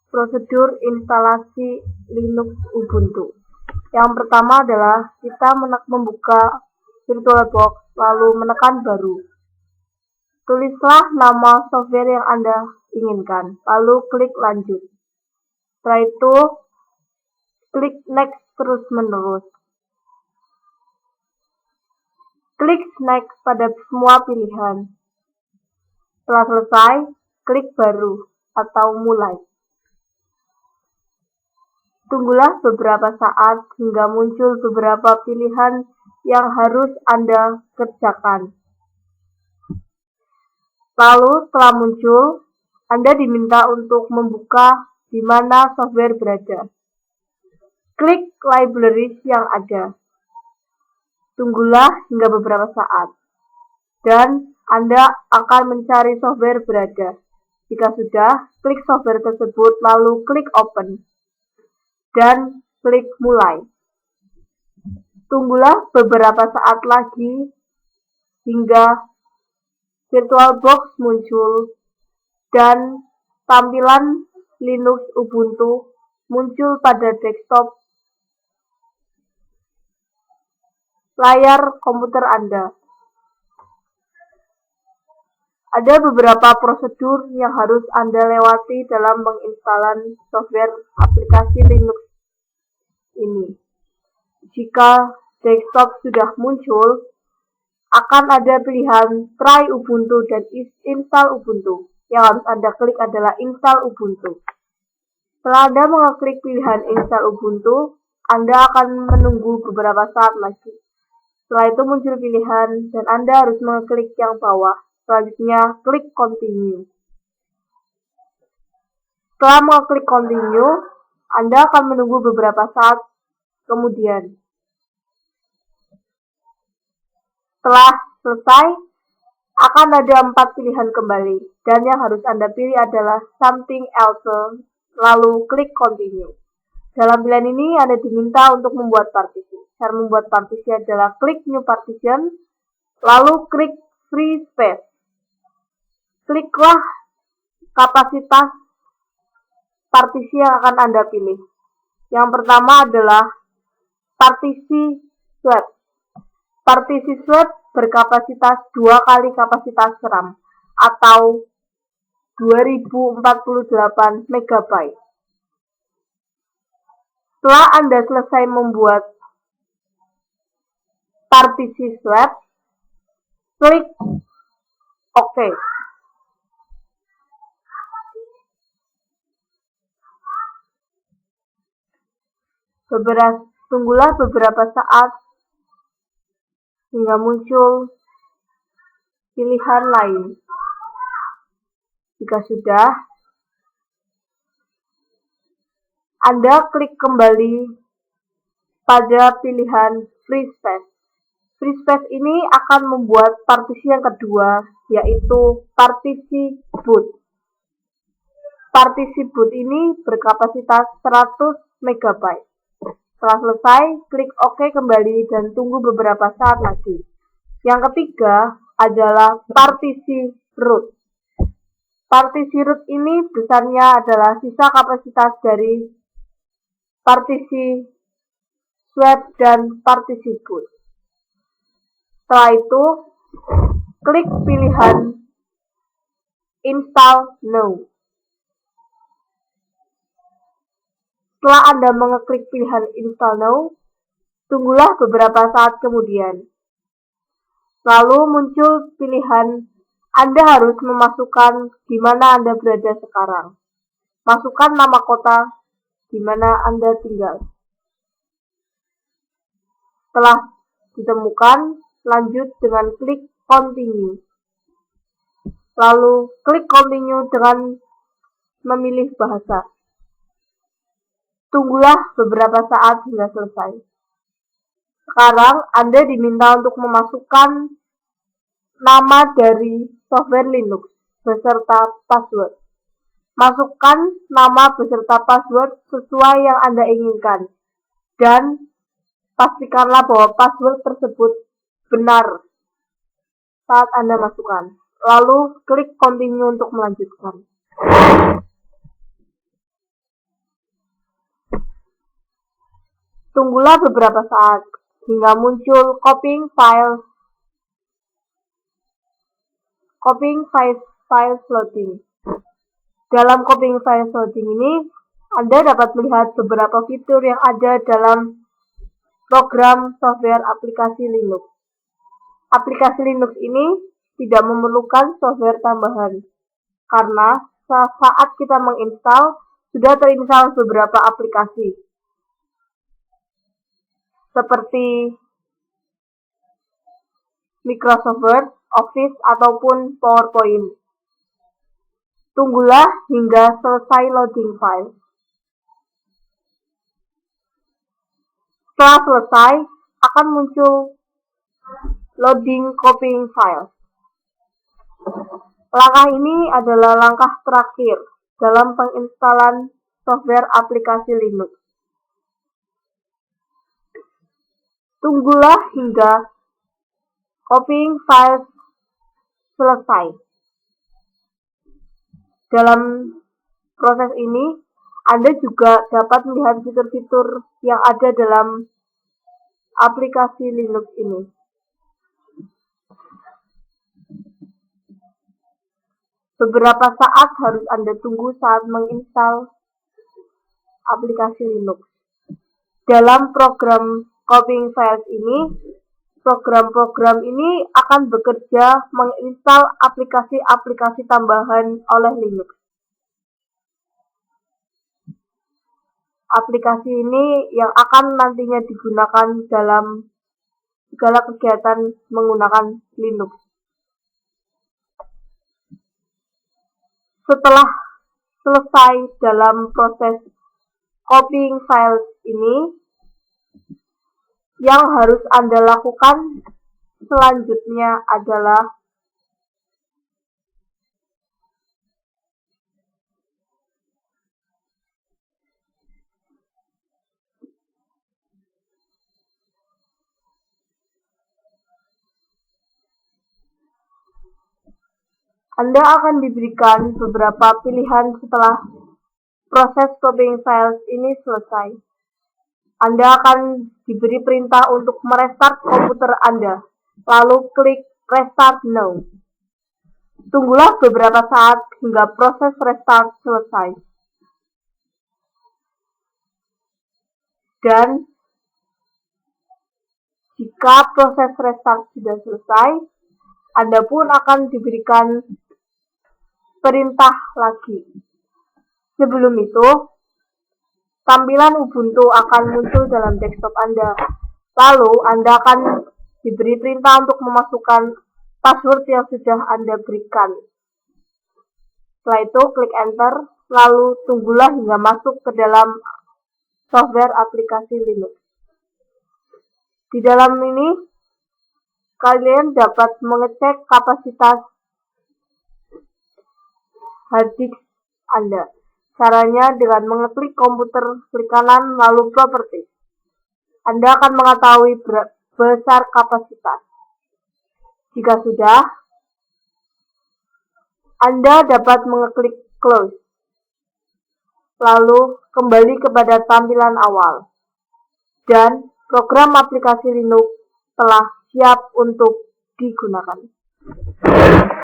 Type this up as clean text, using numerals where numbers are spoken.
prosedur instalasi Linux Ubuntu. Yang pertama adalah kita membuka VirtualBox, lalu menekan baru. Tulislah nama software yang Anda inginkan, lalu klik lanjut. Setelah itu, klik next terus-menerus. Klik next pada semua pilihan. Setelah selesai, klik baru atau mulai. Tunggulah beberapa saat hingga muncul beberapa pilihan yang harus Anda kerjakan. Lalu setelah muncul, Anda diminta untuk membuka di mana software berada. Klik libraries yang ada. Tunggulah hingga beberapa saat, dan Anda akan mencari software berada. Jika sudah, klik software tersebut, lalu klik open, dan klik mulai. Tunggulah beberapa saat lagi hingga VirtualBox muncul dan tampilan Linux Ubuntu muncul pada desktop layar komputer Anda. Ada beberapa prosedur yang harus Anda lewati dalam menginstalkan software aplikasi Linux ini. Jika desktop sudah muncul, akan ada pilihan Try Ubuntu dan Install Ubuntu. Yang harus Anda klik adalah Install Ubuntu. Setelah Anda mengklik pilihan Install Ubuntu, Anda akan menunggu beberapa saat lagi. Setelah itu muncul pilihan dan Anda harus mengklik yang bawah. Selanjutnya, klik Continue. Setelah mengklik Continue, Anda akan menunggu beberapa saat kemudian. Setelah selesai, akan ada 4 pilihan kembali, dan yang harus Anda pilih adalah Something Else, lalu klik Continue. Dalam pilihan ini, Anda diminta untuk membuat partisi. Cara membuat partisi adalah klik New Partition, lalu klik Free Space. Kliklah kapasitas partisi yang akan Anda pilih. Yang pertama adalah partisi swap. Partisi swap berkapasitas 2 kali kapasitas RAM atau 2048 MB. Setelah Anda selesai membuat partisi swap, klik OK. Tunggulah beberapa saat hingga muncul pilihan lain. Jika sudah, Anda klik kembali pada pilihan Free Space. Free Space ini akan membuat partisi yang kedua, yaitu partisi boot. Partisi boot ini berkapasitas 100 MB. Setelah selesai, klik OK kembali dan tunggu beberapa saat lagi. Yang ketiga adalah partisi root. Partisi root ini besarnya adalah sisa kapasitas dari partisi swap dan partisi boot. Setelah itu, klik pilihan Install Now. Setelah Anda mengeklik pilihan Install Now, tunggulah beberapa saat kemudian. Lalu muncul pilihan Anda harus memasukkan di mana Anda berada sekarang. Masukkan nama kota di mana Anda tinggal. Setelah ditemukan, lanjut dengan klik Continue. Lalu klik Continue dengan memilih bahasa. Tunggulah beberapa saat hingga selesai. Sekarang Anda diminta untuk memasukkan nama dari software Linux beserta password. Masukkan nama beserta password sesuai yang Anda inginkan. Dan pastikanlah bahwa password tersebut benar saat Anda masukkan. Lalu klik Continue untuk melanjutkan. Tunggulah beberapa saat hingga muncul copying files loading. Dalam copying files loading ini, Anda dapat melihat beberapa fitur yang ada dalam program software aplikasi Linux. Aplikasi Linux ini tidak memerlukan software tambahan, karena saat kita menginstal, sudah terinstall beberapa aplikasi, seperti Microsoft Word, Office, ataupun PowerPoint. Tunggulah hingga selesai loading file. Setelah selesai, akan muncul loading copying file. Langkah ini adalah langkah terakhir dalam penginstalan software aplikasi Linux. Tunggulah hingga copying files selesai. Dalam proses ini, Anda juga dapat melihat fitur-fitur yang ada dalam aplikasi Linux ini. Beberapa saat harus Anda tunggu saat menginstal aplikasi Linux. Dalam program copying files ini, program-program ini akan bekerja menginstal aplikasi-aplikasi tambahan oleh Linux. Aplikasi ini yang akan nantinya digunakan dalam segala kegiatan menggunakan Linux. Setelah selesai dalam proses copying files ini, yang harus Anda lakukan selanjutnya adalah Anda akan diberikan beberapa pilihan setelah proses copying files ini selesai. Anda akan diberi perintah untuk merestart komputer Anda, lalu klik Restart Now. Tunggulah beberapa saat hingga proses restart selesai. Dan jika proses restart sudah selesai, Anda pun akan diberikan perintah lagi. Sebelum itu, tampilan Ubuntu akan muncul dalam desktop Anda. Lalu, Anda akan diberi perintah untuk memasukkan password yang sudah Anda berikan. Setelah itu, klik Enter, lalu tunggulah hingga masuk ke dalam software aplikasi Linux. Di dalam ini, kalian dapat mengecek kapasitas hard disk Anda. Caranya dengan mengeklik komputer, klik kanan, lalu Properties. Anda akan mengetahui besar kapasitas. Jika sudah, Anda dapat mengeklik Close. Lalu kembali kepada tampilan awal. Dan program aplikasi Linux telah siap untuk digunakan.